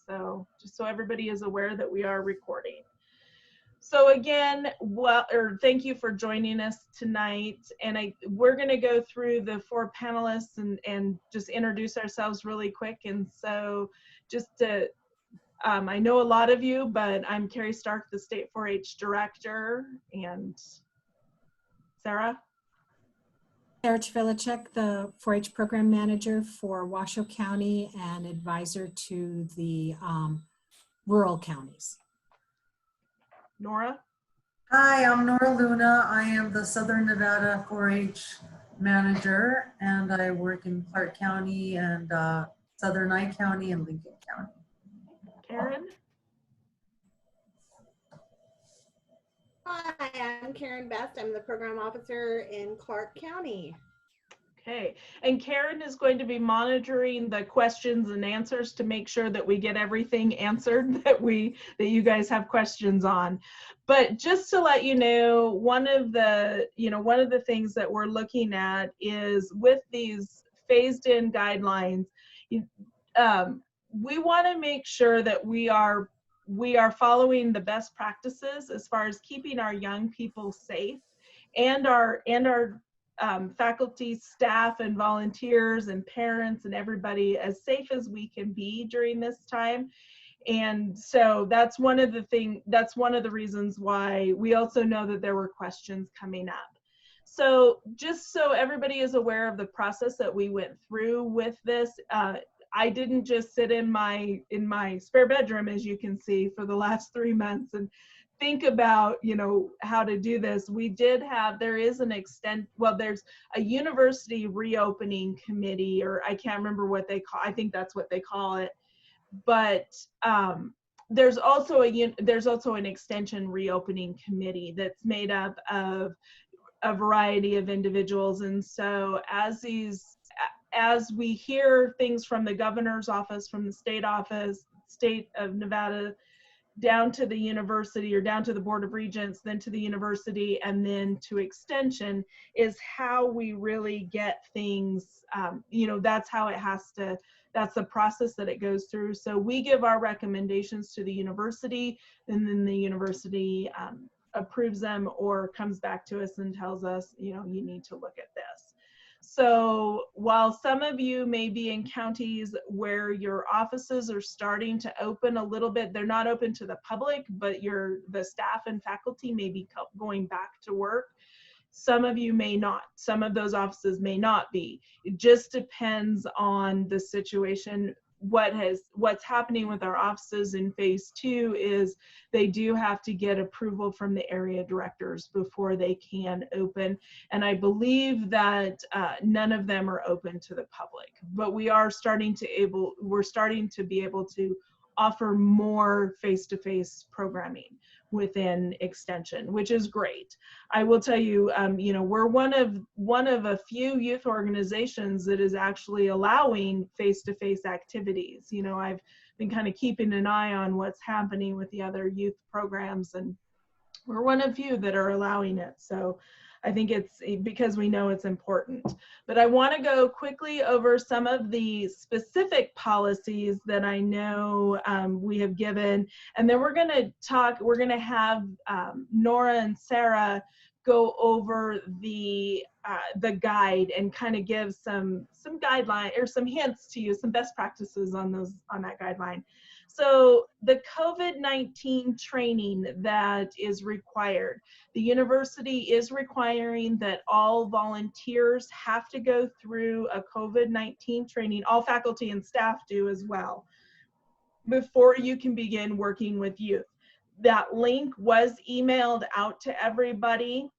So just so everybody is aware that we are recording. So again, thank you for joining us tonight. And we're going to go through the 4 panelists and just introduce ourselves really quick. And so just to, I know a lot of you, but I'm Carrie Stark, the State 4-H Director, and Sarah? Sarah Chvelicek, the 4-H Program Manager for Washoe County and advisor to the rural counties. Nora? Hi, I'm Nora Luna. I am the Southern Nevada 4-H Manager, and I work in Clark County and Southern Nye County and Lincoln County. Karen? Hi, I'm Karen Best. I'm the Program Officer in Clark County. Okay, and Karen is going to be monitoring the questions and answers to make sure that we get everything answered that you guys have questions on. But just to let you know, one of the things that we're looking at is with these phased in guidelines, we want to make sure that we are following the best practices as far as keeping our young people safe and our faculty, staff, and volunteers and parents and everybody as safe as we can be during this time. And so that's one of the reasons why we also know that there were questions coming up. So just so everybody is aware of the process that we went through with this, I didn't just sit in my spare bedroom, as you can see, for the last 3 months and think about, how to do this. There's a university reopening committee, or I can't remember what they call, I think that's what they call it. But there's also an extension reopening committee that's made up of a variety of individuals. And so as we hear things from the governor's office, from the state office, state of Nevada, down to the university or down to the Board of Regents, then to the university, and then to extension, is how we really get things, that's the process that it goes through. So we give our recommendations to the university, and then the university approves them or comes back to us and tells us, you need to look at this. So while some of you may be in counties where your offices are starting to open a little bit, they're not open to the public, but the staff and faculty may be going back to work. Some of you may not. Some of those offices may not be. It just depends on the situation. What's happening with our offices in phase 2 is they do have to get approval from the area directors before they can open. And I believe that none of them are open to the public, but we're starting to be able to offer more face-to-face programming within extension, which is great. I will tell you, we're one of a few youth organizations that is actually allowing face-to-face activities. I've been kind of keeping an eye on what's happening with the other youth programs, and we're one of few that are allowing it. So I think it's because we know it's important. But I want to go quickly over some of the specific policies that I know we have given. And then we're going to have Nora and Sarah go over the guide and kind of give some guideline or some hints to you, some best practices on that guideline. So the COVID-19 training that is required, the university is requiring that all volunteers have to go through a COVID-19 training. All faculty and staff do as well, before you can begin working with youth. That link was emailed out to everybody,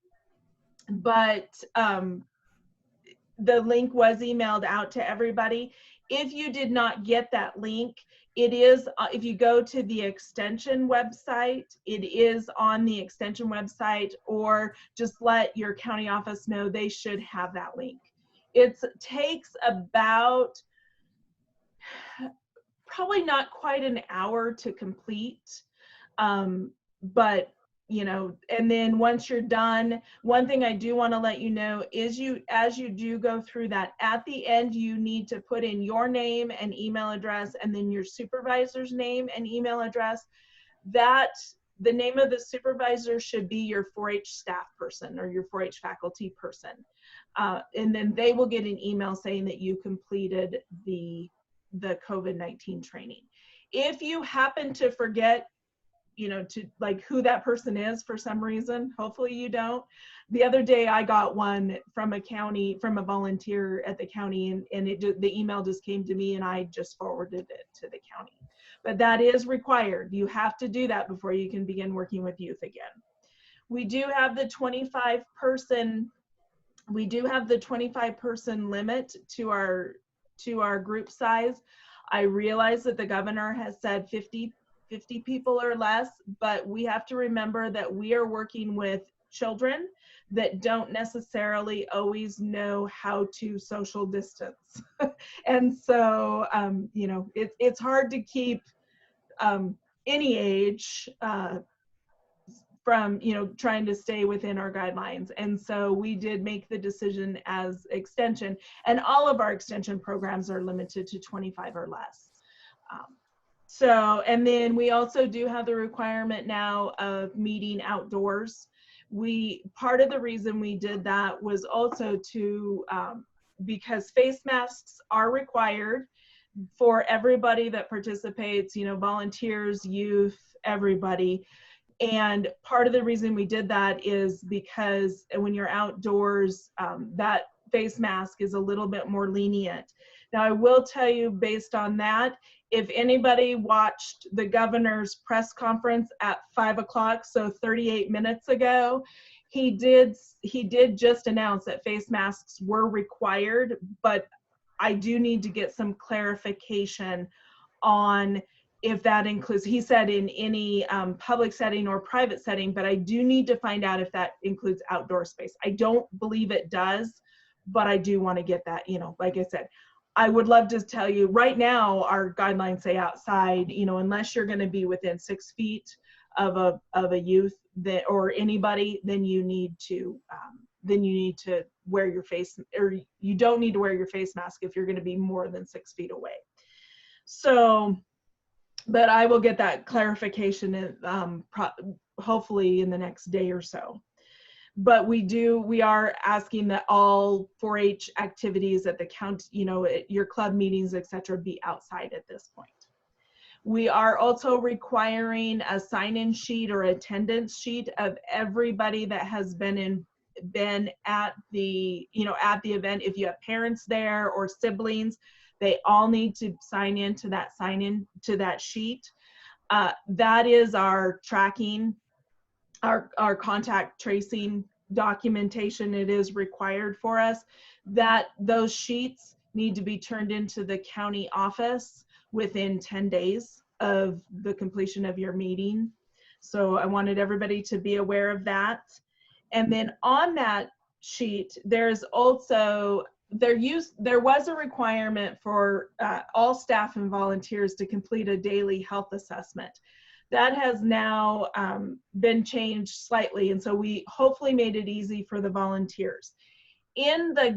but the link was emailed out to everybody. If you did not get that link, it is, if you go to the extension website, it is on the extension website, or just let your county office know they should have that link. It takes about probably not quite an hour to complete, but and then once you're done, one thing I do want to let you know is as you do go through that, at the end, you need to put in your name and email address, and then your supervisor's name and email address. The name of the supervisor should be your 4-H staff person or your 4-H faculty person. And then they will get an email saying that you completed the COVID-19 training. If you happen to forget, to like who that person is for some reason, hopefully you don't. The other day I got one from a volunteer at the county, and the email just came to me and I just forwarded it to the county. But that is required. You have to do that before you can begin working with youth again. We do have the 25 person limit to our group size. I realize that the governor has said 50 people or less, but we have to remember that we are working with children that don't necessarily always know how to social distance. And so, it's hard to keep any age from, trying to stay within our guidelines. And so we did make the decision as extension, and all of our extension programs are limited to 25 or less. And then we also do have the requirement now of meeting outdoors. Part of the reason we did that was also because face masks are required for everybody that participates, volunteers, youth, everybody. And part of the reason we did that is because when you're outdoors, that face mask is a little bit more lenient. Now, I will tell you, based on that, if anybody watched the governor's press conference at 5 o'clock, so 38 minutes ago, he did just announce that face masks were required, but I do need to get some clarification on if that includes, he said, in any public setting or private setting, but I do need to find out if that includes outdoor space. I don't believe it does, but I do want to get that, like I said. I would love to tell you right now, our guidelines say outside, unless you're going to be within 6 feet of a youth or anybody, then you need to wear your face, or you don't need to wear your face mask if you're going to be more than 6 feet away. So, but I will get that clarification hopefully in the next day or so. But we are asking that all 4-H activities at the county, at your club meetings, etc., be outside at this point. We are also requiring a sign-in sheet or attendance sheet of everybody that has been at the event. If you have parents there or siblings, they all need to sign into that sheet. That is our tracking, our contact tracing documentation. It is required for us that those sheets need to be turned into the county office within 10 days of the completion of your meeting. So I wanted everybody to be aware of that. And then on that sheet, there was a requirement for all staff and volunteers to complete a daily health assessment. That has now been changed slightly, and so we hopefully made it easy for the volunteers. In the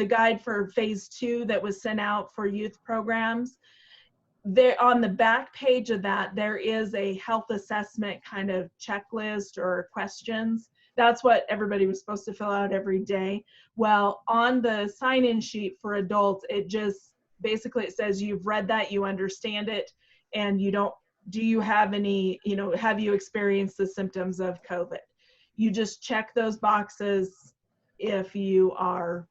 guide for phase 2 that was sent out for youth programs, there on the back page of that, there is a health assessment kind of checklist or questions. That's what everybody was supposed to fill out every day. Well, on the sign-in sheet for adults, it just basically, it says you've read that, you understand it, and do you have any, have you experienced the symptoms of COVID? You just check those boxes if you are,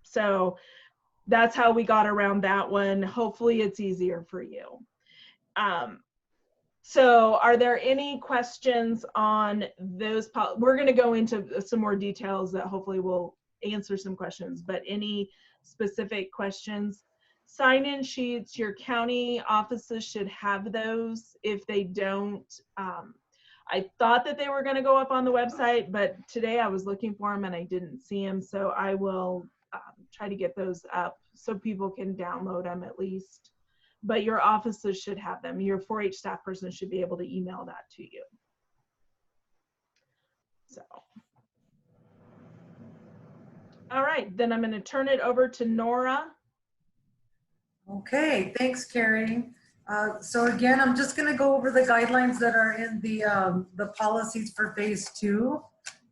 so that's how we got around that one. Hopefully it's easier for you. So are there any questions on those? We're going to go into some more details that hopefully will answer some questions, but any specific questions? Sign-in sheets, your county offices should have those. If they don't, I thought that they were going to go up on the website, but today I was looking for them and I didn't see them. So I will try to get those up so people can download them at least. but your offices should have them. Your 4-H staff person should be able to email that to you. So, all right, then I'm going to turn it over to Nora. Okay, thanks, Carrie. So again, I'm just going to go over the guidelines that are in the policies for phase 2,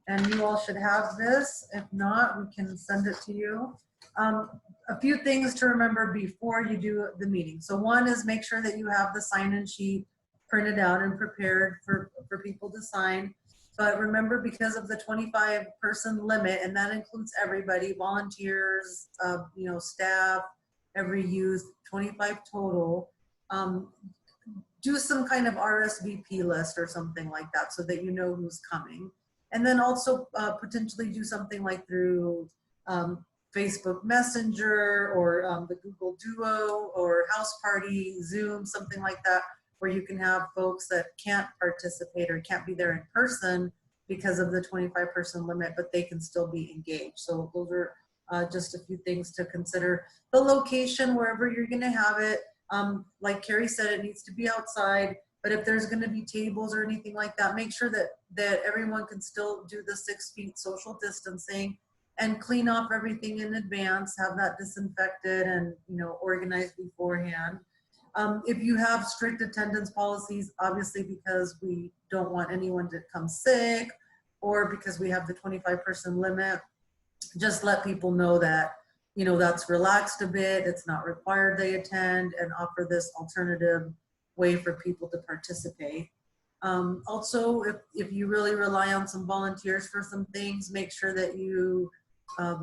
and you all should have this. If not, we can send it to you. A few things to remember before you do the meeting. So one is make sure that you have the sign-in sheet printed out and prepared for people to sign. But remember, because of the 25-person limit, and that includes everybody, volunteers, you know, staff, every youth, 25 total, do some kind of RSVP list or something like that so that you know who's coming. And then also potentially do something like through Facebook Messenger or the Google Duo or House Party, Zoom, something like that, where you can have folks that can't participate or can't be there in person because of the 25-person limit, but they can still be engaged. So those are just a few things to consider. The location, wherever you're gonna have it, like Carrie said, it needs to be outside, but if there's gonna be tables or anything like that, make sure that everyone can still do the 6 feet social distancing and clean off everything in advance, have that disinfected and, you know, organized beforehand. If you have strict attendance policies, obviously because we don't want anyone to come sick or because we have the 25-person limit, just let people know that, you know, that's relaxed a bit, it's not required they attend, and offer this alternative way for people to participate. Also, if you really rely on some volunteers for some things, make sure that you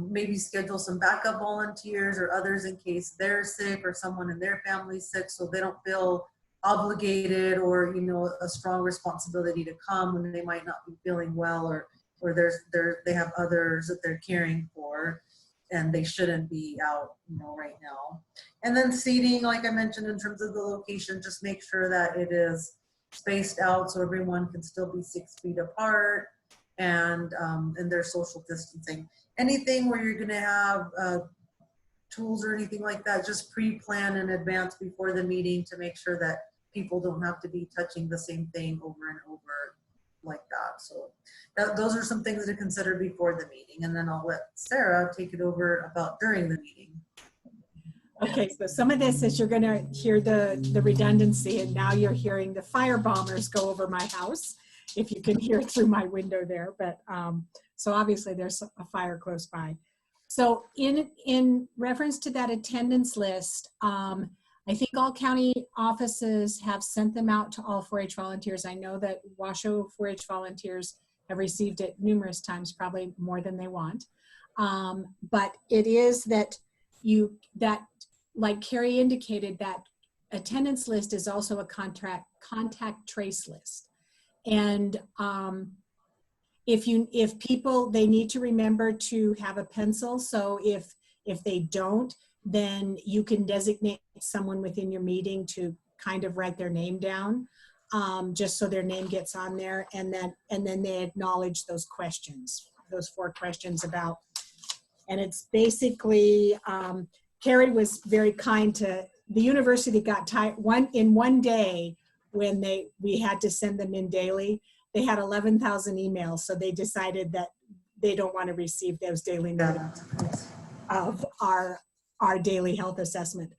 maybe schedule some backup volunteers or others in case they're sick or someone in their family's sick, so they don't feel obligated or, you know, a strong responsibility to come when they might not be feeling well, or they have others that they're caring for and they shouldn't be out, you know, right now. And then seating, like I mentioned, in terms of the location, just make sure that it is spaced out so everyone can still be 6 feet apart and there's social distancing. Anything where you're gonna have tools or anything like that, just pre-plan in advance before the meeting to make sure that people don't have to be touching the same thing over and over like that. So those are some things to consider before the meeting, and then I'll let Sarah take it over about during the meeting. Okay, so some of this is you're going to hear the redundancy, and now you're hearing the fire bombers go over my house, if you can hear through my window there. But so obviously there's a fire close by. So in reference to that attendance list, I think all county offices have sent them out to all 4-H volunteers. I know that Washoe 4-H volunteers have received it numerous times, probably more than they want. But it is that like Carrie indicated, that attendance list is also a contact trace list. And if people, they need to remember to have a pencil. So if they don't, then you can designate someone within your meeting to kind of write their name down, just so their name gets on there, and then they acknowledge those questions, those 4 questions about, and it's basically, Carrie was very kind to the university. Got tired in one day when we had to send them in daily. They had 11,000 emails, so they decided that they don't want to receive those daily notifications of our daily health assessment.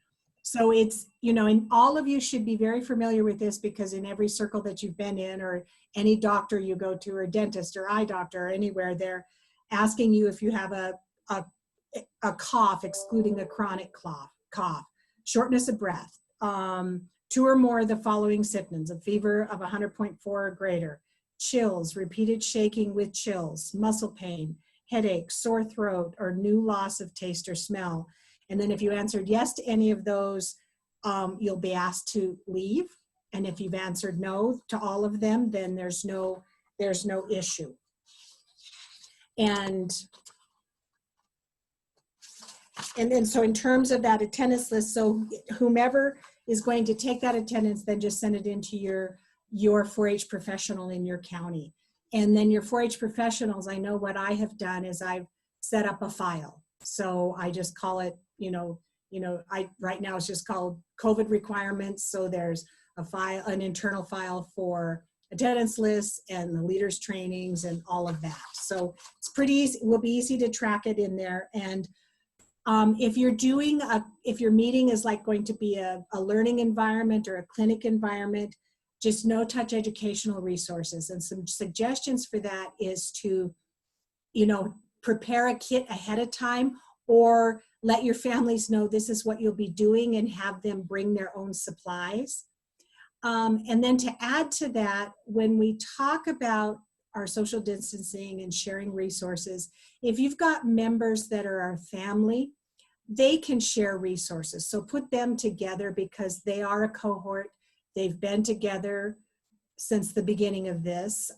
So it's, you know, and all of you should be very familiar with this, because in every circle that you've been in, or any doctor you go to, or dentist or eye doctor or anywhere, they're asking you if you have a cough, excluding a chronic cough, shortness of breath, 2 or more of the following symptoms: a fever of 100.4 or greater, chills, repeated shaking with chills, muscle pain, headache, sore throat, or new loss of taste or smell. And then if you answered yes to any of those, you'll be asked to leave. And if you've answered no to all of them, then there's no issue. And then so in terms of that attendance list, so whomever is going to take that attendance, then just send it into your 4-H professional in your county. And then your 4-H professionals, I know what I have done is I've set up a file. So I just call it, you know, right now it's just called COVID requirements. So there's a file, an internal file for attendance lists and the leaders trainings and all of that. So it's pretty easy, it will be easy to track it in there. And if your meeting is like going to be a learning environment or a clinic environment, just no touch educational resources. And some suggestions for that is to, prepare a kit ahead of time, or let your families know this is what you'll be doing and have them bring their own supplies. And then to add to that, when we talk about our social distancing and sharing resources, if you've got members that are our family, they can share resources. So put them together because they are a cohort. They've been together since the beginning of this.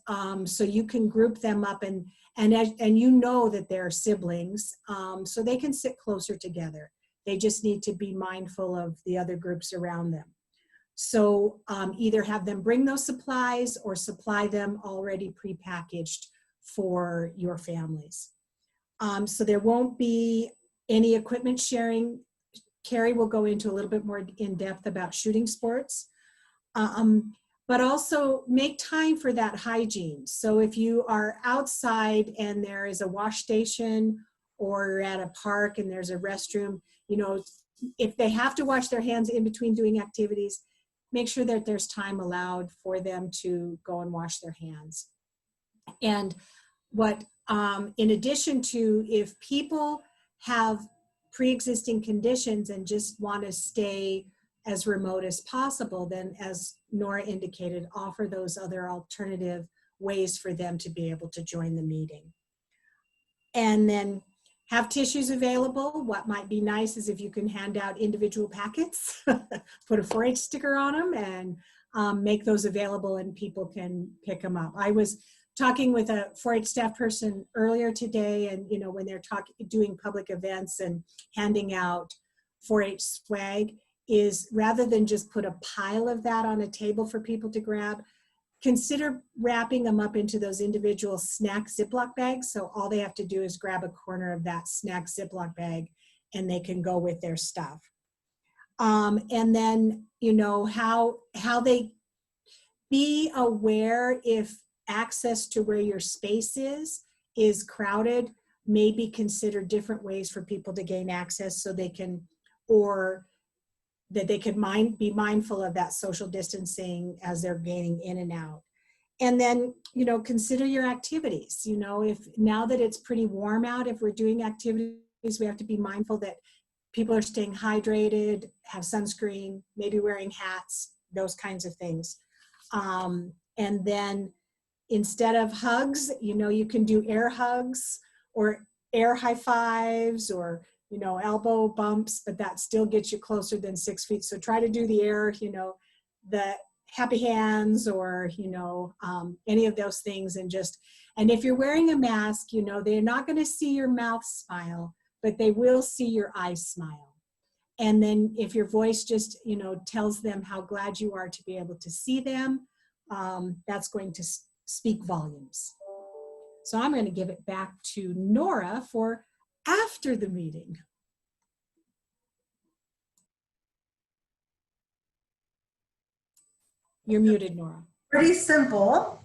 So you can group them up and you know that they're siblings, so they can sit closer together. They just need to be mindful of the other groups around them. So either have them bring those supplies or supply them already prepackaged for your families. So there won't be any equipment sharing. Carrie will go into a little bit more in depth about shooting sports. But also make time for that hygiene. So if you are outside and there is a wash station, or you're at a park and there's a restroom, if they have to wash their hands in between doing activities, make sure that there's time allowed for them to go and wash their hands. And in addition to, if people have pre-existing conditions and just want to stay as remote as possible, then as Nora indicated, offer those other alternative ways for them to be able to join the meeting. And then have tissues available. What might be nice is if you can hand out individual packets, put a 4-H sticker on them, and make those available and people can pick them up. I was talking with a 4-H staff person earlier today, and when they're doing public events and handing out 4-H swag, is rather than just put a pile of that on a table for people to grab, consider wrapping them up into those individual snack Ziploc bags. So all they have to do is grab a corner of that snack Ziploc bag and they can go with their stuff. And then, how they be aware if access to where your space is crowded, maybe consider different ways for people to gain access so they can, or that they could be mindful of that social distancing as they're gaining in and out. And then, consider your activities. If now that it's pretty warm out, if we're doing activities, we have to be mindful that people are staying hydrated, have sunscreen, maybe wearing hats, those kinds of things. And then instead of hugs, you can do air hugs or air high fives, or elbow bumps, but that still gets you closer than 6 feet. So try to do the air, the happy hands, or, any of those things. And if you're wearing a mask, they're not going to see your mouth smile, but they will see your eyes smile. And then if your voice just, tells them how glad you are to be able to see them, that's going to speak volumes. So I'm going to give it back to Nora for after the meeting. You're muted, Nora. Pretty simple.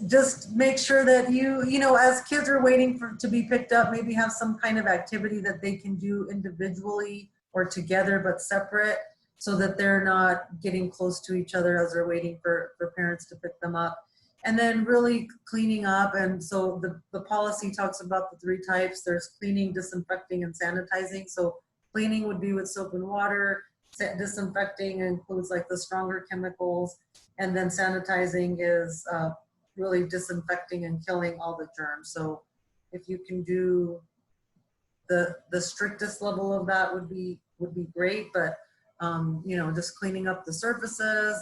Just make sure that as kids are waiting to be picked up, maybe have some kind of activity that they can do individually or together but separate, so that they're not getting close to each other as they're waiting for parents to pick them up. And then really cleaning up. And so the policy talks about the 3 types. There's cleaning, disinfecting, and sanitizing. So cleaning would be with soap and water. Disinfecting includes like the stronger chemicals. And then sanitizing is really disinfecting and killing all the germs. So if you can do the strictest level of that would be great. But just cleaning up the surfaces,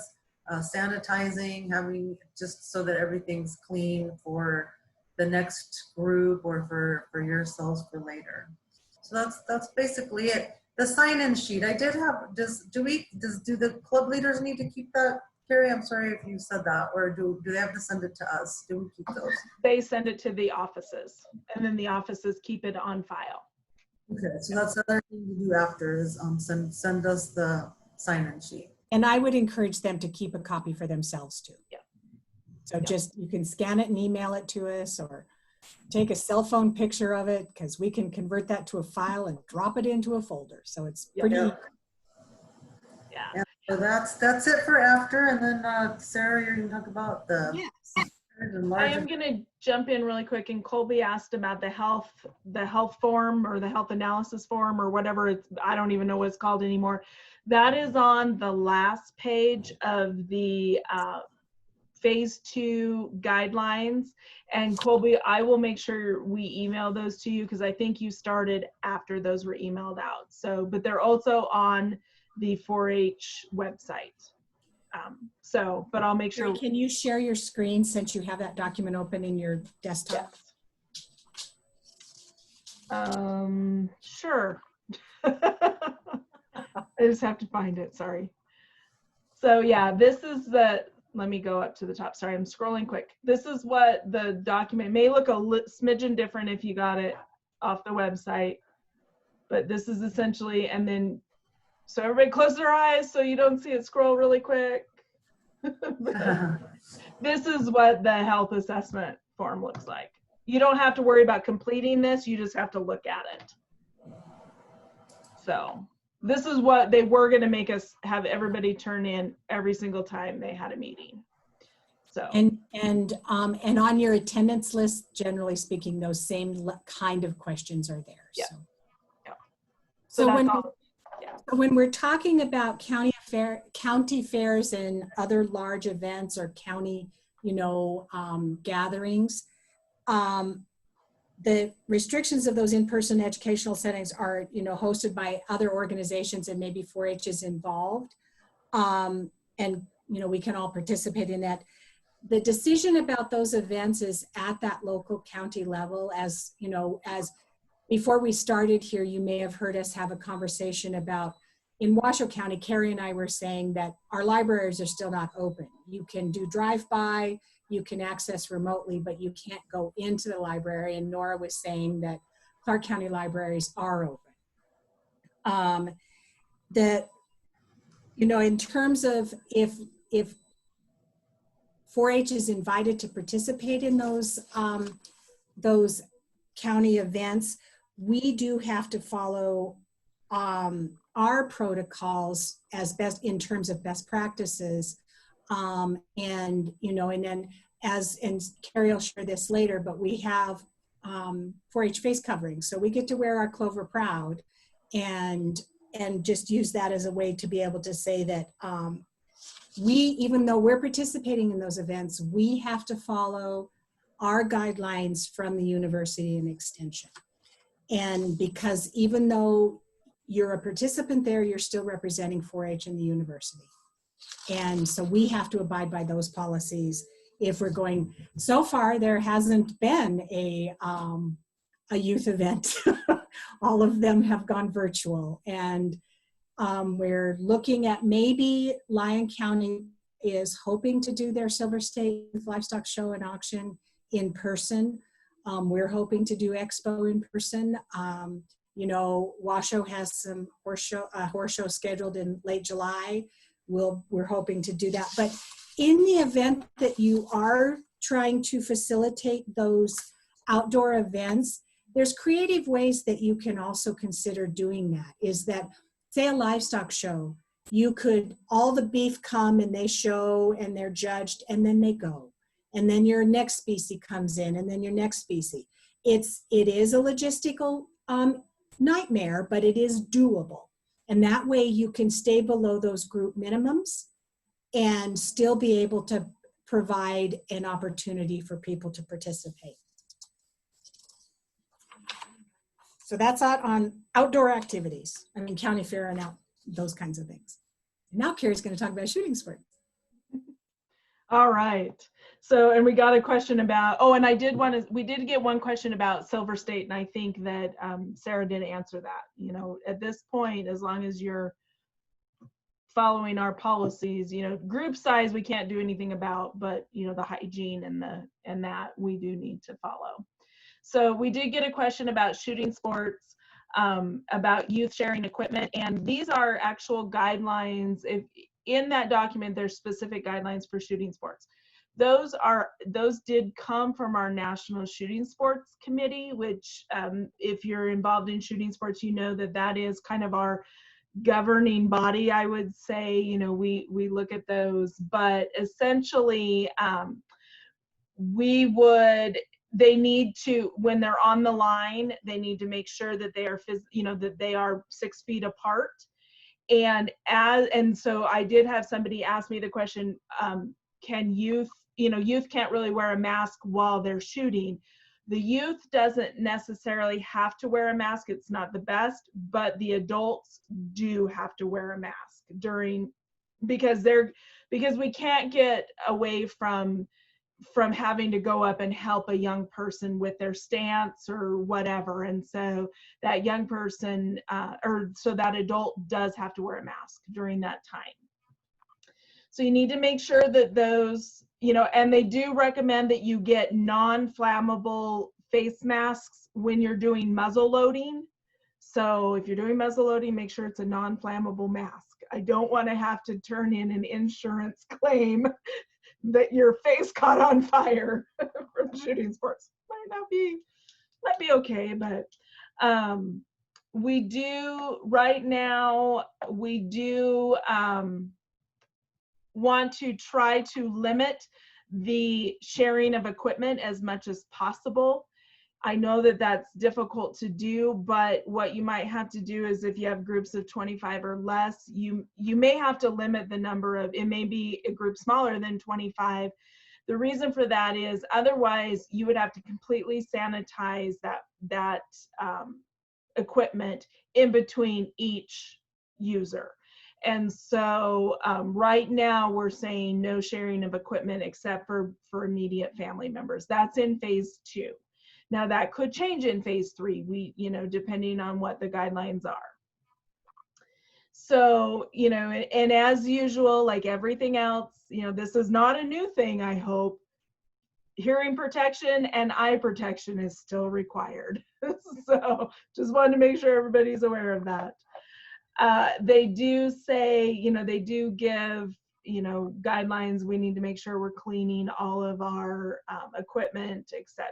sanitizing, having just so that everything's clean for the next group or for yourselves for later. So that's basically it. The sign-in sheet, I did have, do the club leaders need to keep that? Carrie, I'm sorry if you said that, or do they have to send it to us? Do we keep those? They send it to the offices, and then the offices keep it on file. Okay, so that's the other thing to do after is send us the sign-in sheet. And I would encourage them to keep a copy for themselves too. Yeah. So Yeah. just, you can scan it and email it to us, or take a cell phone picture of it, because we can convert that to a file and drop it into a folder. So it's Yeah. pretty, Yeah. And so that's it for after, and then Sarah, you're gonna talk about the yes. I am going to jump in really quick, and Colby asked about the health form, or the health analysis form, or whatever it's, I don't even know what it's called anymore. That is on the last page of the phase 2 guidelines. And Colby, I will make sure we email those to you, because I think you started after those were emailed out. So, but they're also on the 4-H website. But I'll make sure. Can you share your screen since you have that document open in your desktop? Yes. Sure. I just have to find it, sorry. So yeah, this is let me go up to the top. Sorry, I'm scrolling quick. This is what the document may look a smidgen different if you got it off the website, but this is essentially, and then, so everybody close their eyes so you don't see it scroll really quick. This is what the health assessment form looks like. You don't have to worry about completing this, you just have to look at it. So this is what they were going to make us have everybody turn in every single time they had a meeting. So And on your attendance list, generally speaking, those same kind of questions are there. Yeah. So, yeah. So when we're talking about county fairs and other large events or county, gatherings, the restrictions of those in-person educational settings are, hosted by other organizations, and maybe 4-H is involved. And, we can all participate in that. The decision about those events is at that local county level. As before we started here, you may have heard us have a conversation about, in Washoe County, Carrie and I were saying that our libraries are still not open. You can do drive-by, you can access remotely, but you can't go into the library. And Nora was saying that Clark County libraries are open. In terms of if 4-H is invited to participate in those county events, we do have to follow our protocols as best in terms of best practices. And then and Carrie will share this later, but we have 4-H face coverings. So we get to wear our Clover Proud and just use that as a way to be able to say that even though we're participating in those events, we have to follow our guidelines from the university and extension. And because even though you're a participant there, you're still representing 4-H in the university. And so we have to abide by those policies if we're going. So far, there hasn't been a youth event. All of them have gone virtual. And we're looking at, maybe Lyon County is hoping to do their Silver State Livestock Show and Auction in person. We're hoping to do Expo in person. Washoe has some horse show scheduled in late July. We're hoping to do that. But in the event that you are trying to facilitate those outdoor events, there's creative ways that you can also consider doing that. Is that, say, a livestock show, you could, all the beef come and they show and they're judged and then they go. And then your next species comes in and then your next species. It is a logistical nightmare, but it is doable. And that way you can stay below those group minimums and still be able to provide an opportunity for people to participate. So that's out on outdoor activities. I mean, county fair and those kinds of things. And now Carrie's going to talk about shooting sports. All right. So, and we got a question about, and we did get one question about Silver State, and I think that Sarah did answer that. At this point, as long as you're following our policies, group size we can't do anything about, but the hygiene and that we do need to follow. So we did get a question about shooting sports. about youth sharing equipment. And these are actual guidelines. If in that document, there's specific guidelines for shooting sports. Those did come from our National Shooting Sports Committee, which if you're involved in shooting sports, you know that is kind of our governing body, I would say. You know, we look at those, but essentially they need to, when they're on the line, they need to make sure that they are that they are 6 feet apart. And so I did have somebody ask me the question, can youth can't really wear a mask while they're shooting. The youth doesn't necessarily have to wear a mask. It's not the best, but the adults do have to wear a mask because we can't get away from having to go up and help a young person with their stance or whatever. And so that young person, so that adult does have to wear a mask during that time. So you need to make sure that those, and they do recommend that you get non-flammable face masks when you're doing muzzle loading. So if you're doing muzzle loading, make sure it's a non-flammable mask. I don't want to have to turn in an insurance claim that your face caught on fire from shooting sports. Might be okay, but we do want to try to limit the sharing of equipment as much as possible. I know that that's difficult to do, but what you might have to do is if you have groups of 25 or less, you may have to limit the number of, it may be a group smaller than 25. The reason for that is otherwise you would have to completely sanitize that equipment in between each user. And so right now we're saying no sharing of equipment except for immediate family members. That's in phase 2. Now that could change in phase 3, depending on what the guidelines are. So, and as usual, like everything else, this is not a new thing, I hope. Hearing protection and eye protection is still required. So just wanted to make sure everybody's aware of that. They do say, they do give, guidelines. We need to make sure we're cleaning all of our equipment, etc.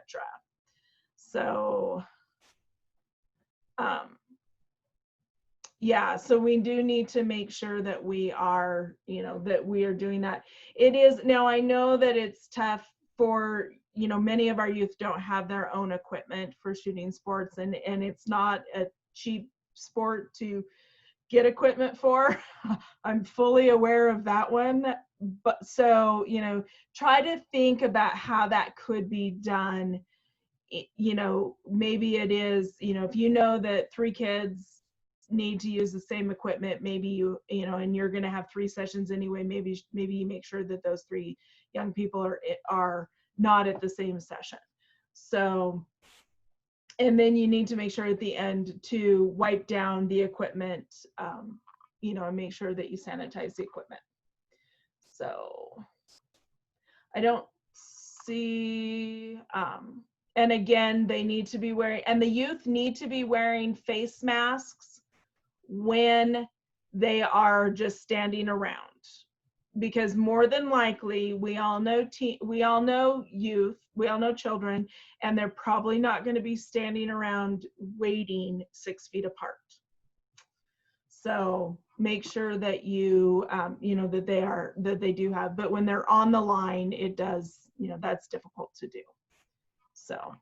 So, yeah, so we do need to make sure that we are, that we are doing that. It is, now I know that it's tough for, many of our youth don't have their own equipment for shooting sports, and it's not a cheap sport to get equipment for. I'm fully aware of that one. But so, try to think about how that could be done. Maybe it is, if you know that 3 kids need to use the same equipment, maybe and you're going to have 3 sessions anyway, maybe you make sure that those 3 young people are not at the same session. So, and then you need to make sure at the end to wipe down the equipment, and make sure that you sanitize the equipment. So I don't see, and again, they need to be wearing, and the youth need to be wearing face masks when they are just standing around, because more than likely we all know youth, we all know children, and they're probably not going to be standing around waiting 6 feet apart. So make sure that you that they do have, but when they're on the line, it does, that's difficult to do. So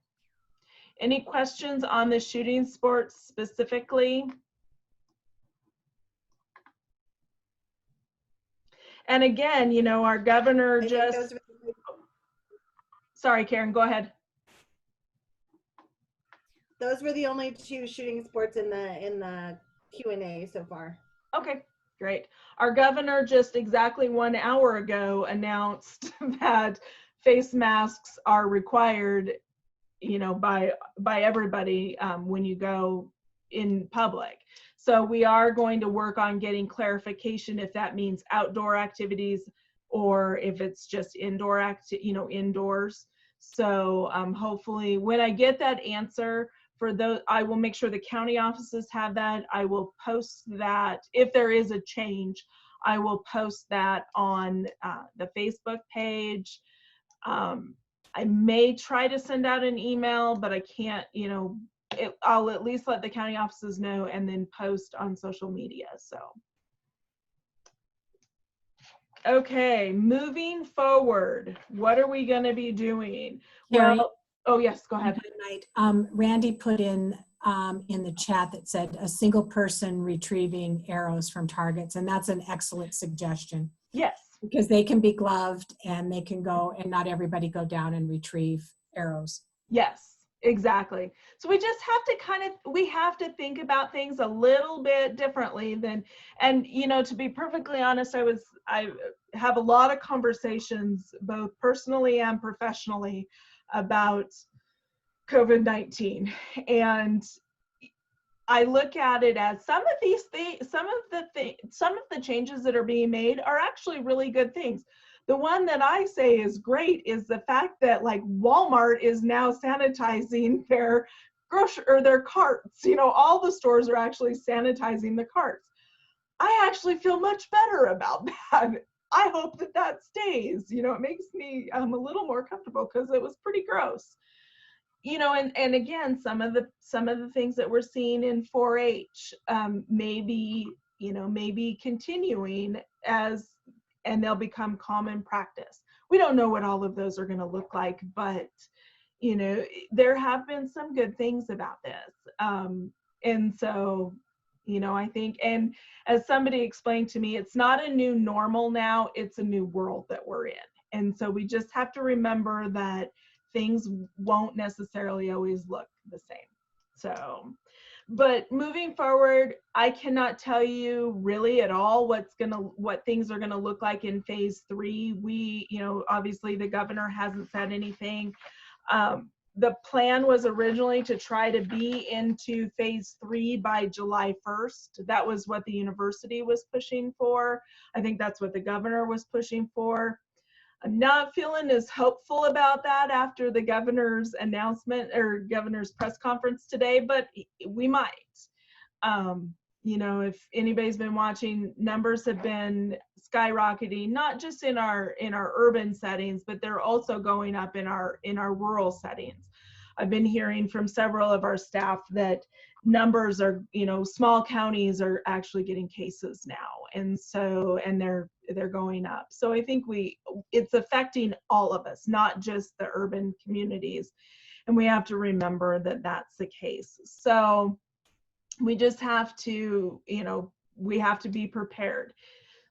any questions on the shooting sports specifically? And again, our governor just, sorry, Karen, go ahead. Those were the only 2 shooting sports in the Q&A so far. Okay, great. Our governor just exactly 1 hour ago announced that face masks are required, by everybody when you go in public. So we are going to work on getting clarification if that means outdoor activities or if it's just indoors. So hopefully when I get that answer for those, I will make sure the county offices have that. I will post that. If there is a change, I will post that on the Facebook page. I may try to send out an email, but I can't, you know, I'll at least let the county offices know and then post on social media. So. Okay, moving forward, what are we going to be doing? Carrie? Well, oh yes, go ahead. Randy put in the chat that said a single person retrieving arrows from targets, and that's an excellent suggestion. Yes. Because they can be gloved and they can go, and not everybody go down and retrieve arrows. Yes, exactly. So we just have to we have to think about things a little bit differently than, and you know, to be perfectly honest, I have a lot of conversations both personally and professionally about COVID-19, and I look at it as some of these things, some of the changes that are being made are actually really good things. The one that I say is great is the fact that like Walmart is now sanitizing their their carts. You know, all the stores are actually sanitizing the carts. I actually feel much better about that. I hope that that stays. You know, it makes me a little more comfortable because it was pretty gross. You know, and again, some of the things that we're seeing in 4-H maybe, you know, maybe continuing and they'll become common practice. We don't know what all of those are going to look like, but you know, there have been some good things about this. And so, you know, I think, and as somebody explained to me, it's not a new normal now, it's a new world that we're in. And so we just have to remember that things won't necessarily always look the same. So, but moving forward, I cannot tell you really at all what things are gonna look like in phase 3. We, you know, obviously the governor hasn't said anything. The plan was originally to try to be into phase 3 by July 1st. That was what the university was pushing for. I think that's what the governor was pushing for. I'm not feeling as hopeful about that after the governor's announcement or governor's press conference today, but we might. You know, if anybody's been watching, numbers have been skyrocketing, not just in our urban settings, but they're also going up in our rural settings. I've been hearing from several of our staff that numbers are, you know, small counties are actually getting cases now, and so, and they're going up. So I think it's affecting all of us, not just the urban communities, and we have to remember that that's the case. So we just have to, you know, we have to be prepared.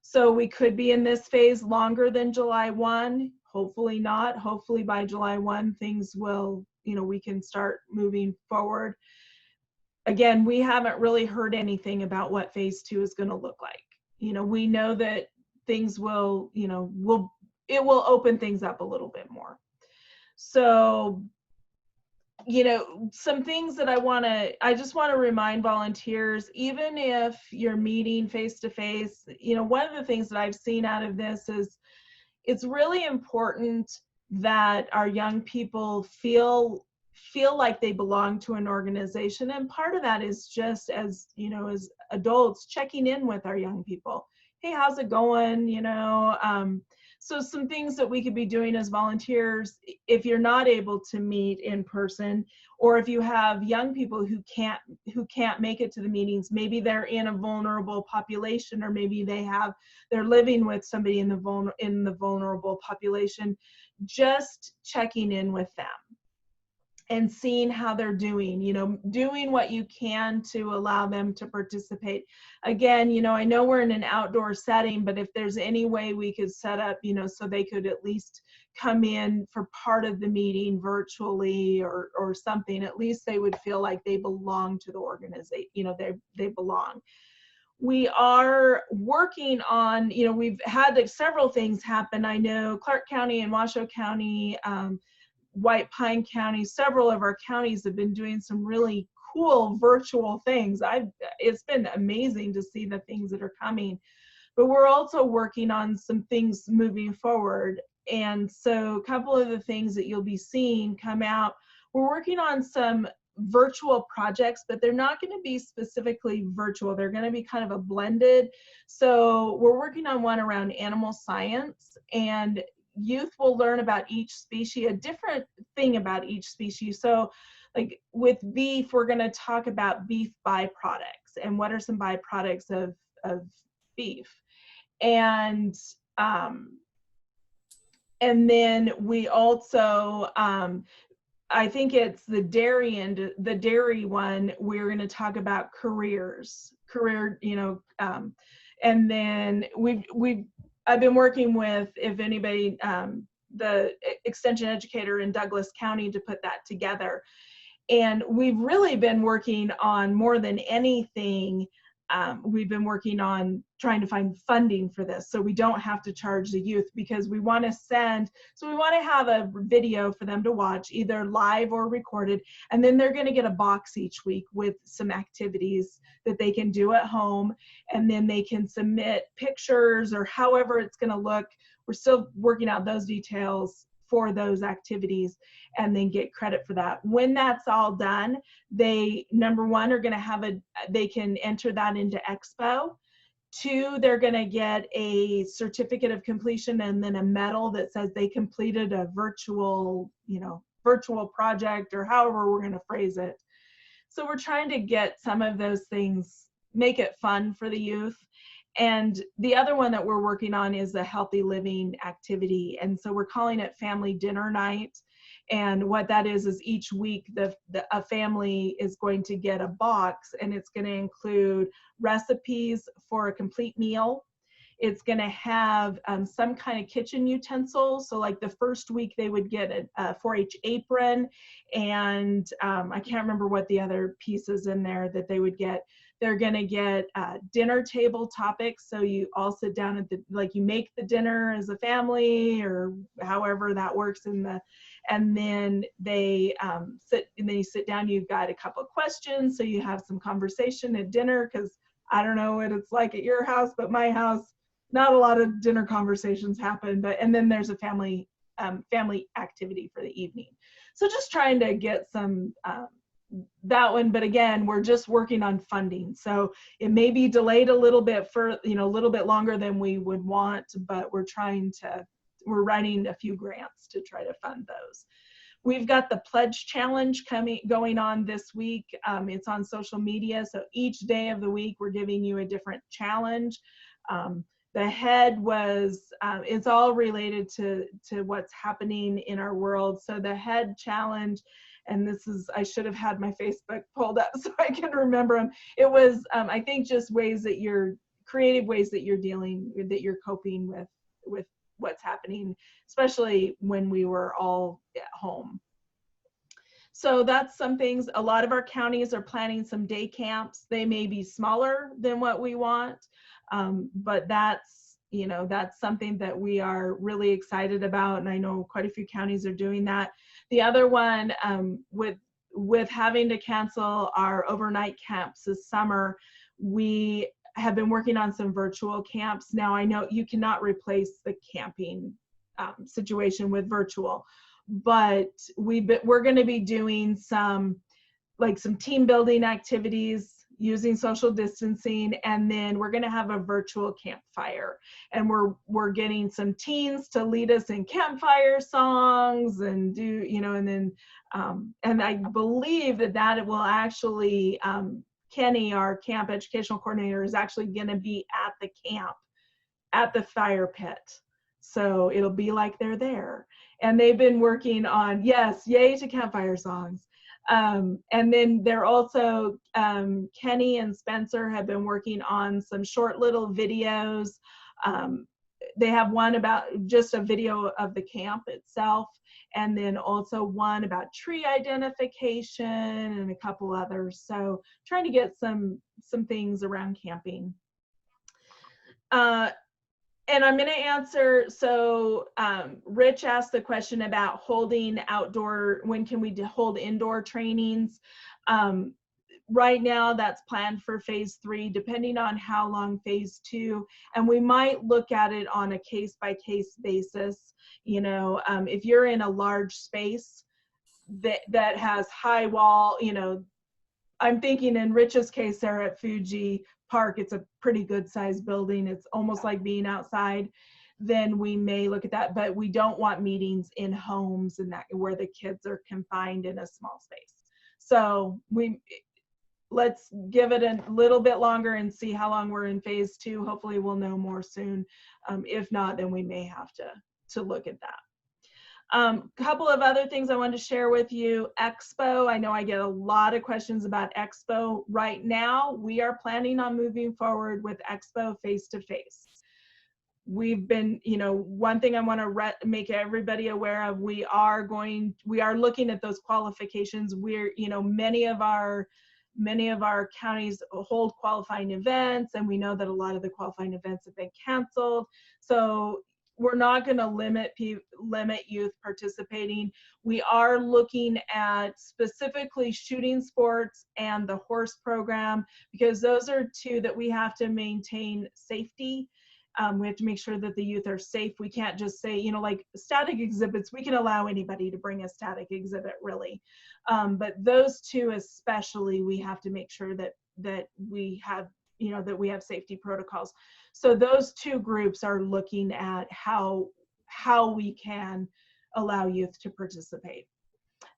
So we could be in this phase longer than July 1. Hopefully not. Hopefully by July 1, things will, you know, we can start moving forward. Again, we haven't really heard anything about what phase 2 is going to look like. You know, we know that things will, you know, it will open things up a little bit more. So, you know, some things that I just want to remind volunteers, even if you're meeting face to face, you know, one of the things that I've seen out of this is it's really important that our young people feel like they belong to an organization. And part of that is just, as you know, as adults, checking in with our young people. Hey, how's it going? You know, so some things that we could be doing as volunteers, if you're not able to meet in person, or if you have young people who can't make it to the meetings, maybe they're in a vulnerable population, or maybe they're living with somebody in the vulnerable population, just checking in with them and seeing how they're doing, you know, doing what you can to allow them to participate. Again, you know, I know we're in an outdoor setting, but if there's any way we could set up, you know, so they could at least come in for part of the meeting virtually or something, at least they would feel like they belong to the organization, you know, they belong. We are working on, you know, we've had several things happen. I know Clark County and Washoe County, White Pine County, several of our counties have been doing some really cool virtual things. It's been amazing to see the things that are coming, but we're also working on some things moving forward. And so a couple of the things that you'll be seeing come out, we're working on some virtual projects, but they're not going to be specifically virtual. They're going to be kind of a blended. So we're working on one around animal science, and youth will learn about each species, a different thing about each species. So like with beef, we're going to talk about beef byproducts and what are some byproducts of beef. And then we also, I think it's the dairy one, we're going to talk about careers, and then I've been working with, if anybody, the extension educator in Douglas County to put that together. And we've really been working on, more than anything, we've been working on trying to find funding for this so we don't have to charge the youth, because we want to have a video for them to watch, either live or recorded, and then they're going to get a box each week with some activities that they can do at home, and then they can submit pictures or however it's going to look. We're still working out those details for those activities, and then get credit for that. When that's all done, they, number one, are going to have they can enter that into Expo. 2, they're going to get a certificate of completion and then a medal that says they completed a virtual project, or however we're going to phrase it. So we're trying to get some of those things, make it fun for the youth. And the other one that we're working on is a healthy living activity. And so we're calling it Family Dinner Night. And what that is each week a family is going to get a box, and it's going to include recipes for a complete meal. It's going to have some kind of kitchen utensils. So like the first week they would get a 4-H apron, and I can't remember what the other pieces in there that they would get. They're going to get dinner table topics. So you all sit down at you make the dinner as a family, or however that works and then they you sit down, you've got a couple of questions. So you have some conversation at dinner, because I don't know what it's like at your house, but my house, not a lot of dinner conversations happen, and then there's a family activity for the evening. So just trying to get some, that one, but again, we're just working on funding. So it may be delayed a little bit a little bit longer than we would want, but we're writing a few grants to try to fund those. We've got the pledge challenge going on this week. It's on social media. So each day of the week, we're giving you a different challenge. The head was, it's all related to what's happening in our world. So the head challenge, and I should have had my Facebook pulled up so I can remember them. It was, I think, just creative ways that you're coping with what's happening, especially when we were all at home. So that's some things. A lot of our counties are planning some day camps. They may be smaller than what we want, but that's something that we are really excited about, and I know quite a few counties are doing that. The other one, with having to cancel our overnight camps this summer, we have been working on some virtual camps. Now I know you cannot replace the camping situation with virtual, but we're going to be doing some team building activities using social distancing, and then we're going to have a virtual campfire, and we're getting some teens to lead us in campfire songs and do, and then and I believe that will actually, Kenny, our camp educational coordinator, is actually going to be at the camp, at the fire pit. So it'll be like they're there. And they've been working on, yes, yay to campfire songs. And then they're also, Kenny and Spencer have been working on some short little videos. They have one about just a video of the camp itself, and then also one about tree identification and a couple others. So trying to get some things around camping. And I'm going to answer, so Rich asked the question about holding outdoor, when can we hold indoor trainings? Right now that's planned for phase 3, depending on how long phase 2, and we might look at it on a case-by-case basis. If you're in a large space, that has high wall, you know, I'm thinking in Rich's case there at Fuji Park, it's a pretty good sized building. It's almost like being outside. Then we may look at that, but we don't want meetings in homes and that where the kids are confined in a small space. So let's give it a little bit longer and see how long we're in phase 2. Hopefully we'll know more soon. If not, then we may have to look at that. Couple of other things I wanted to share with you. Expo, I know I get a lot of questions about Expo. Right now, we are planning on moving forward with Expo face-to-face. We've been, you know, one thing I want to make everybody aware of, we are looking at those qualifications. We're, you know, many of our counties hold qualifying events, and we know that a lot of the qualifying events have been canceled. So we're not going to limit youth participating. We are looking at specifically shooting sports and the horse program, because those are two that we have to maintain safety. We have to make sure that the youth are safe. We can't just say, you know, like static exhibits, we can allow anybody to bring a static exhibit really. But those two especially, we have to make sure that we have, you know, that we have safety protocols. So those two groups are looking at how we can allow youth to participate.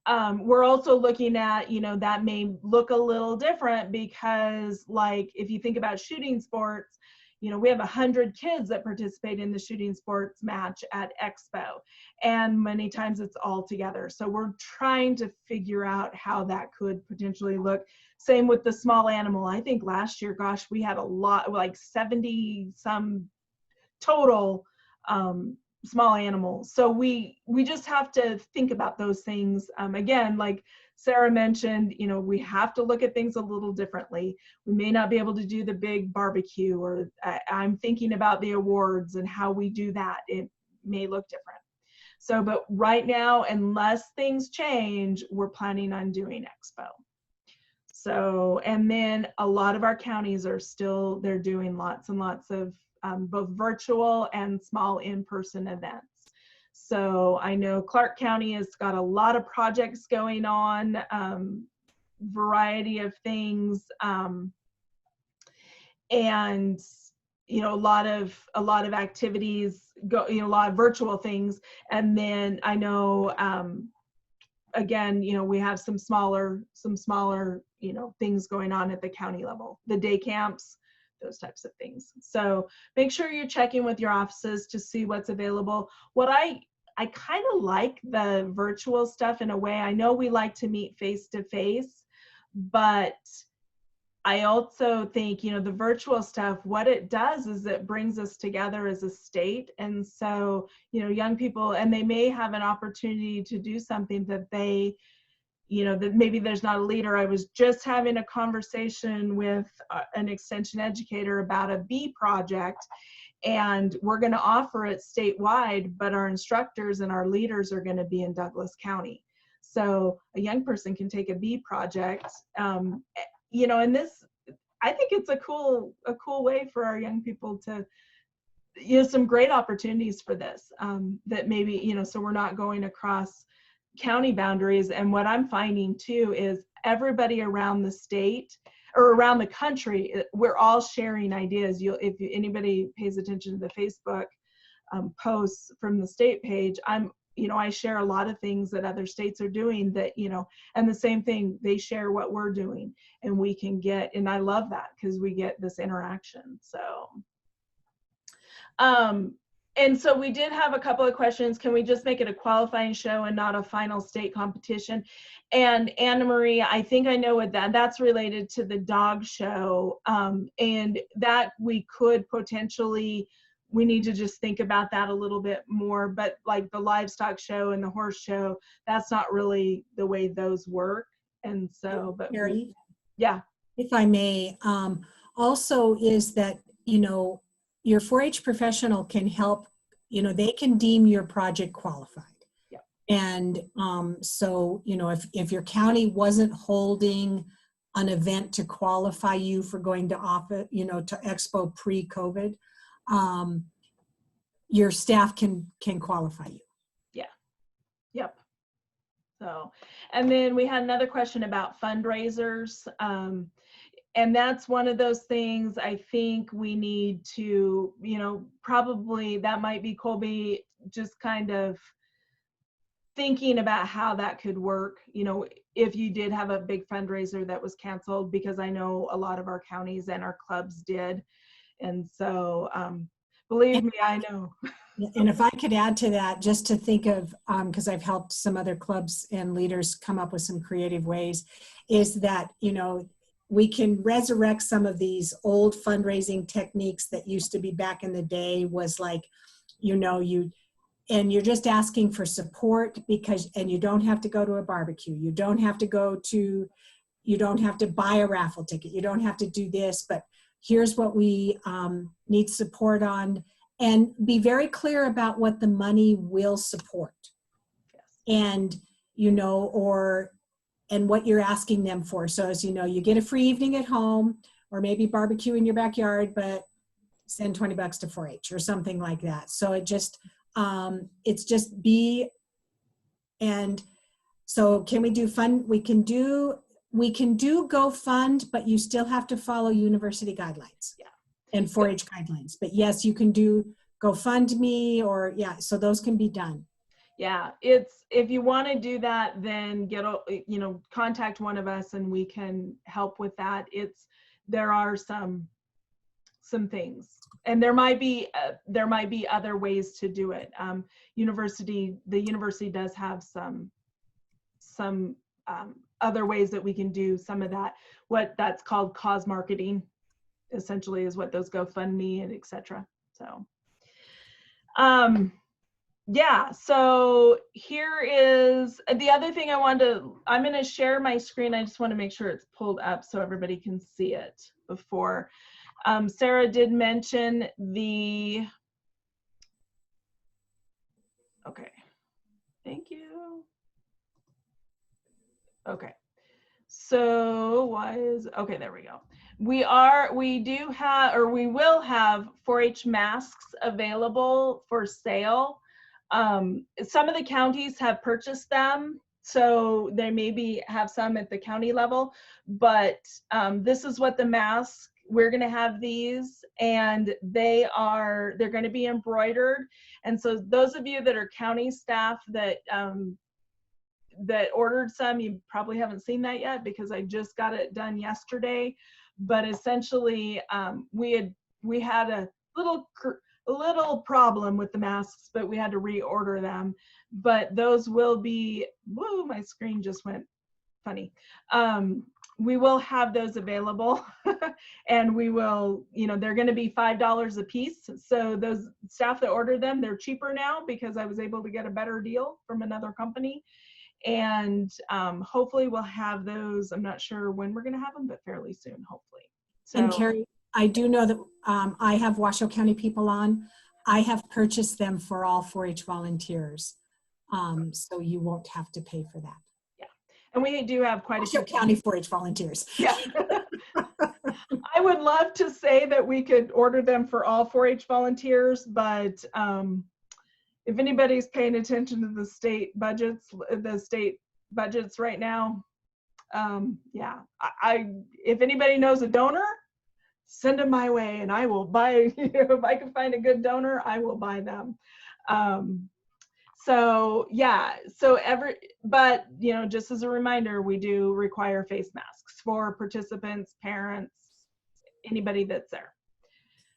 We're also looking at, you know, that may look a little different, because like if you think about shooting sports, you know, we have 100 kids that participate in the shooting sports match at Expo, and many times it's all together. So we're trying to figure out how that could potentially look. Same with the small animal. I think last year, gosh, we had a lot, like 70 some total small animals. So we just have to think about those things. Again, like Sarah mentioned, you know, we have to look at things a little differently. We may not be able to do the big barbecue, or I'm thinking about the awards and how we do that. It may look different. So, but right now, unless things change, we're planning on doing Expo. So, and then a lot of our counties are still, they're doing lots and lots of both virtual and small in-person events. So I know Clark County has got a lot of projects going on, variety of things, and you know, a lot of activities go, you know, a lot of virtual things. And then I know again, you know, we have some smaller, you know, things going on at the county level, the day camps, those types of things. So make sure you're checking with your offices to see what's available. What I kind of like the virtual stuff in a way. I know we like to meet face to face, but I also think, you know, the virtual stuff, what it does is it brings us together as a state. And so, you know, young people, and they may have an opportunity to do something that they, you know, that maybe there's not a leader. I was just having a conversation with an extension educator about a bee project, and we're going to offer it statewide, but our instructors and our leaders are going to be in Douglas County. So a young person can take a bee project, you know, and this, I think it's a cool way for our young people to, you know, some great opportunities for this, that maybe, you know, so we're not going across county boundaries. And what I'm finding too is everybody around the state or around the country, we're all sharing ideas. If anybody pays attention to the Facebook posts from the state page, you know, I share a lot of things that other states are doing that, you know, and the same thing, they share what we're doing, and we can get, and I love that because we get this interaction. So, and so we did have a couple of questions. Can we just make it a qualifying show and not a final state competition? And Anna Marie, I think I know what that's related to the dog show. And that we could potentially, we need to just think about that a little bit more, but like the livestock show and the horse show, that's not really the way those work. And so, but Mary, yeah. If I may, also is that, you know, your 4-H professional can help, you know, they can deem your project qualified. Yeah. And so, you know, if your county wasn't holding an event to qualify you for going to office, you know, to Expo pre-COVID, your staff can qualify you. Yeah. Yep. So, and then we had another question about fundraisers. And that's one of those things I think we need to, probably that might be Colby just kind of thinking about how that could work, if you did have a big fundraiser that was canceled, because I know a lot of our counties and our clubs did. And so, believe me, I know. And if I could add to that, just to think of, because I've helped some other clubs and leaders come up with some creative ways, is that, we can resurrect some of these old fundraising techniques that used to be back in the day, was like, and you're just asking for support and you don't have to go to a barbecue. You don't have to buy a raffle ticket. You don't have to do this, but here's what we need support on, and be very clear about what the money will support. And, and what you're asking them for. So as you get a free evening at home, or maybe barbecue in your backyard, but send $20 to 4-H or something like that. So it's just be, and so can we do fund? We can do GoFund, but you still have to follow university guidelines and 4-H guidelines. But yes, you can do GoFundMe so those can be done. Yeah, if you want to do that, then contact one of us and we can help with that. There are some things, and there might be other ways to do it. The university does have some other ways that we can do some of that. What that's called cause marketing, essentially, is what those GoFundMe and etc. So. So here is the other thing I'm going to share my screen. I just want to make sure it's pulled up so everybody can see it before. Sarah did mention okay, thank you. Okay, so okay, there we go. We will have 4-H masks available for sale. Some of the counties have purchased them, so they maybe have some at the county level, but this is what the mask, we're going to have these, and they're going to be embroidered. And so those of you that are county staff that ordered some, you probably haven't seen that yet because I just got it done yesterday. But essentially, we had a little problem with the masks, but we had to reorder them. But those will be, whoa, my screen just went funny. We will have those available and we will, they're going to be $5 a piece. So those staff that ordered them, they're cheaper now because I was able to get a better deal from another company. And hopefully we'll have those. I'm not sure when we're going to have them, but fairly soon, hopefully. So, and Carrie, I do know that I have Washoe County people on. I have purchased them for all 4-H volunteers. So you won't have to pay for that. Yeah. And we do have quite Washoe a few County 4-H volunteers. Yeah. I would love to say that we could order them for all 4-H volunteers, but if anybody's paying attention to the state budgets right now, if anybody knows a donor, send them my way and I will buy, if I can find a good donor, I will buy them. But just as a reminder, we do require face masks for participants, parents, anybody that's there.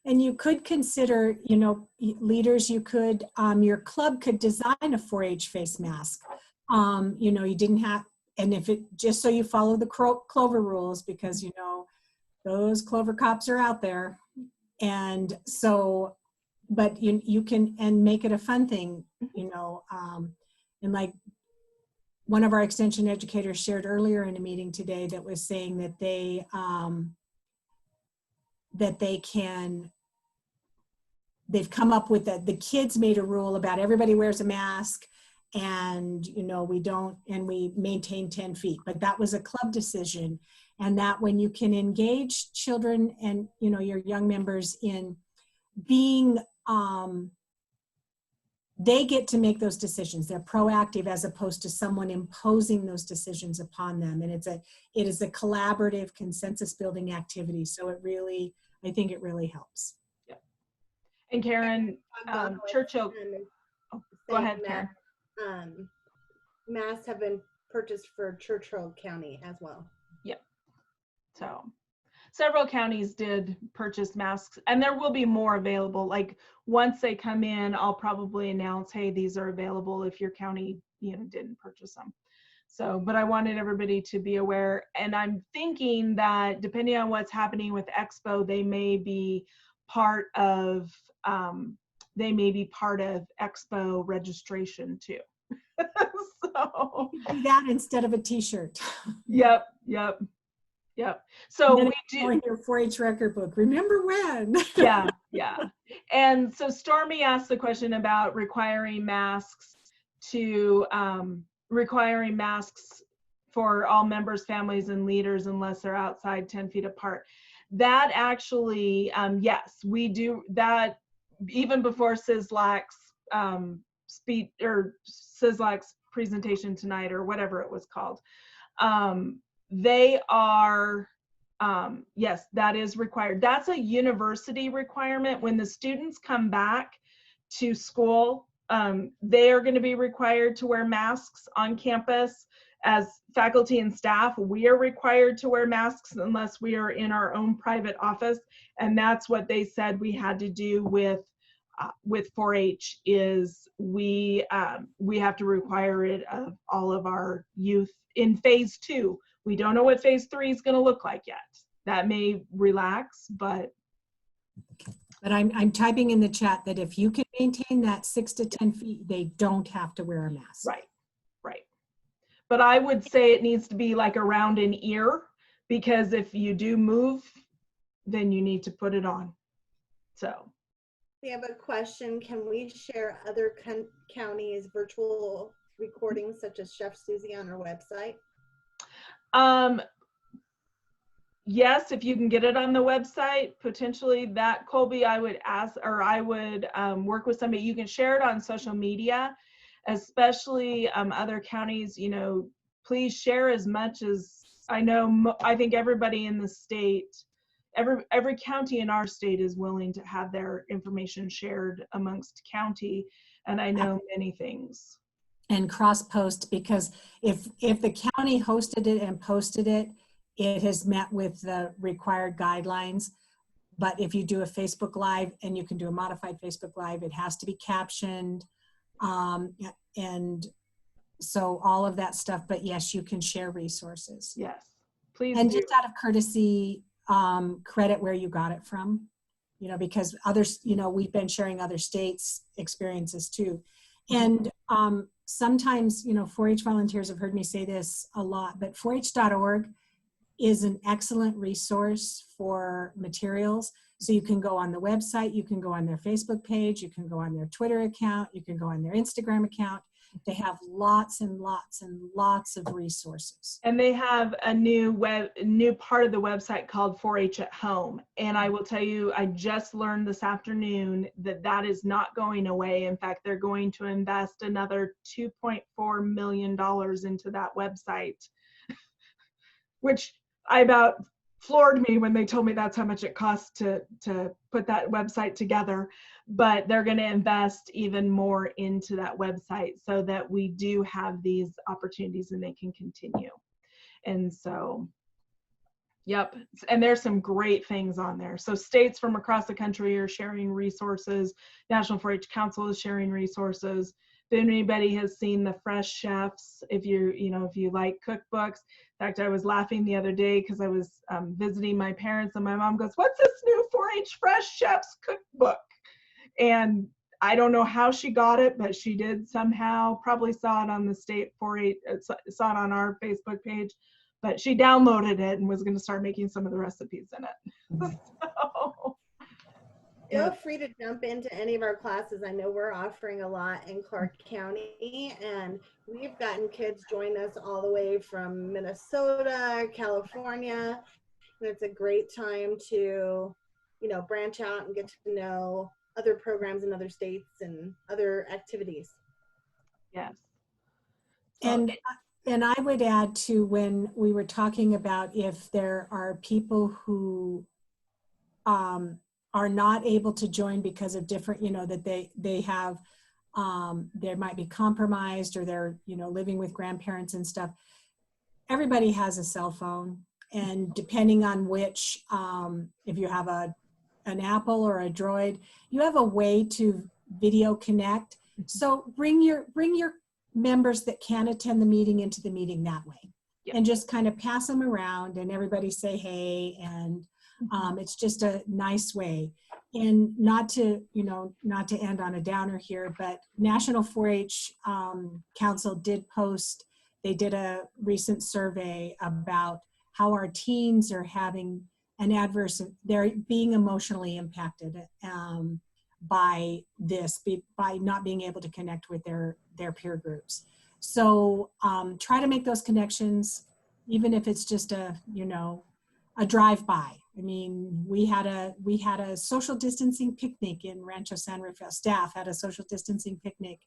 And you could consider, leaders, your club could design a 4-H face mask. You didn't have, and if it, just so you follow the Clover rules, because, those Clover cops are out there. And so, but you can, and make it a fun thing, and like one of our extension educators shared earlier in a meeting today that was saying that they've come up with the kids made a rule about everybody wears a mask and, we maintain 10 feet, but that was a club decision. And that when you can engage children and, your young members in being they get to make those decisions. They're proactive as opposed to someone imposing those decisions upon them. And it is a collaborative consensus building activity. So I think it really helps. Yeah. And Karen, Churchill, go ahead, Karen. Masks have been purchased for Churchill County as well. Yep. So several counties did purchase masks, and there will be more available. Like once they come in, I'll probably announce, hey, these are available if your county, didn't purchase them. So, but I wanted everybody to be aware, and I'm thinking that depending on what's happening with Expo, they may be part of Expo registration too. So Do that instead of a t-shirt. Yep. So we do in your 4-H record book. Remember when? yeah. And so Stormy asked the question about requiring masks for all members, families, and leaders unless they're outside 10 feet apart. That actually, yes, we do that even before CISLAC's CISLAC's presentation tonight, or whatever it was called. They are, yes, that is required. That's a university requirement. When the students come back to school, they are going to be required to wear masks on campus. As faculty and staff, we are required to wear masks unless we are in our own private office. And that's what they said we had to do with 4-H is we have to require it of all of our youth in phase 2. We don't know what phase 3 is going to look like yet. That may relax, but I'm typing in the chat that if you can maintain that 6 to 10 feet, they don't have to wear a mask. Right. But I would say it needs to be like around an ear, because if you do move, then you need to put it on. So we have a question. Can we share other counties' virtual recordings such as Chef Susie on our website? Yes, if you can get it on the website, potentially that, Colby, I would ask, or I would work with somebody. You can share it on social media, especially other counties, please share as much as I think everybody in the state, every county in our state is willing to have their information shared amongst county. And I know many things. And cross post, because if the county hosted it and posted it, it has met with the required guidelines. But if you do a Facebook Live, and you can do a modified Facebook Live, it has to be captioned. And so all of that stuff, but yes, you can share resources. Yes, please. And do. just out of courtesy, credit where you got it from, because others, we've been sharing other states' experiences too. And sometimes, 4-H volunteers have heard me say this a lot, but 4H.org is an excellent resource for materials. So you can go on the website, you can go on their Facebook page, you can go on their Twitter account, you can go on their Instagram account. They have lots and lots and lots of resources. And they have a new part of the website called 4-H at Home. And I will tell you, I just learned this afternoon that is not going away. In fact, they're going to invest another $2.4 million into that website, which about floored me when they told me that's how much it costs to put that website together. But they're going to invest even more into that website so that we do have these opportunities and they can continue. And so, yep. And there's some great things on there. So states from across the country are sharing resources. National 4-H Council is sharing resources. If anybody has seen the Fresh Chefs, if you like cookbooks. In fact, I was laughing the other day because I was visiting my parents, and my mom goes, "What's this new 4-H Fresh Chefs cookbook?" And I don't know how she got it, but she did somehow. Probably saw it on the state 4-H, saw it on our Facebook page, but she downloaded it and was going to start making some of the recipes in it. So, feel free to jump into any of our classes. I know we're offering a lot in Clark County, and we've gotten kids join us all the way from Minnesota, California, and it's a great time to, branch out and get to know other programs in other states and other activities. Yes. So, And I would add to, when we were talking about if there are people who are not able to join because of different, that they have, they might be compromised, or they're, living with grandparents and stuff. Everybody has a cell phone, and depending on which, if you have an Apple or a Droid, you have a way to video connect. So bring your members that can attend the meeting into the meeting that way. Yep. And just kind of pass them around, and everybody say hey, and it's just a nice way. And not to end on a downer here, but National 4-H Council did post, they did a recent survey about how our teens are having an adverse, they're being emotionally impacted by this, by not being able to connect with their peer groups. So try to make those connections, even if it's just a drive-by. I mean, we had a social distancing picnic in Rancho San Rafael. Staff had a social distancing picnic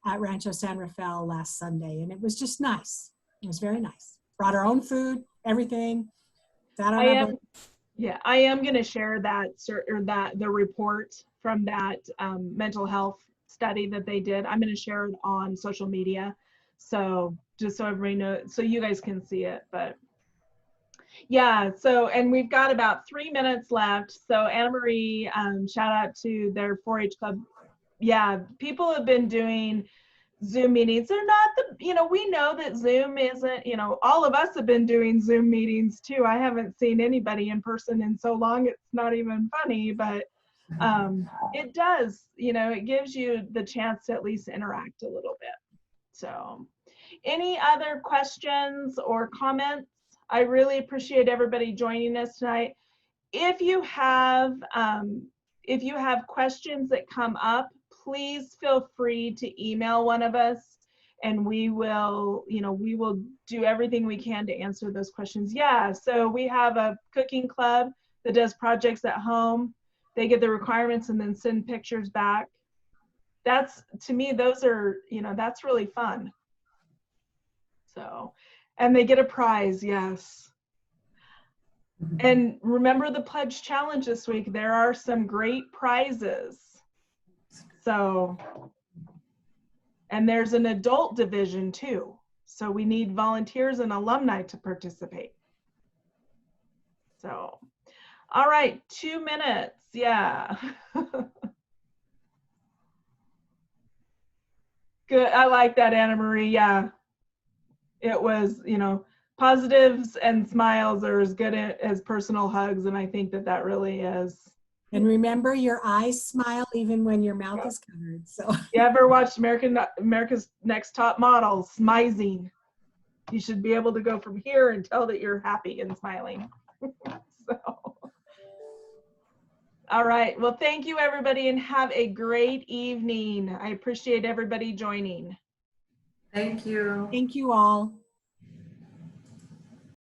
at Rancho San Rafael last Sunday, and it was just nice. It was very nice. Brought our own food, everything. I am going to share the report from that mental health study that they did. I'm going to share it on social media, so just so everybody knows, so you guys can see it. But yeah, so, and we've got about 3 minutes left. So Anna Marie, shout out to their 4-H club. Yeah, people have been doing Zoom meetings. They're not we know that Zoom isn't, all of us have been doing Zoom meetings too. I haven't seen anybody in person in so long, it's not even funny, but it does, it gives you the chance to at least interact a little bit. So any other questions or comments? I really appreciate everybody joining us tonight. If you have questions that come up, please feel free to email one of us, and we will do everything we can to answer those questions. Yeah, so we have a cooking club that does projects at home. They get the requirements and then send pictures back. That's, to me, those are, that's really fun. So, and they get a prize, yes. And remember the pledge challenge this week. There are some great prizes. So, and there's an adult division too. So we need volunteers and alumni to participate. So, all right, 2 minutes, yeah. Good, I like that, Anna Marie, yeah. It was, positives and smiles are as good as personal hugs, and I think that really is. And remember, your eyes smile even when your mouth is covered. So you ever watched America's Next Top Model, smizing? You should be able to go from here and tell that you're happy and smiling. So, all right. Well, thank you, everybody, and have a great evening. I appreciate everybody joining. Thank you. Thank you all.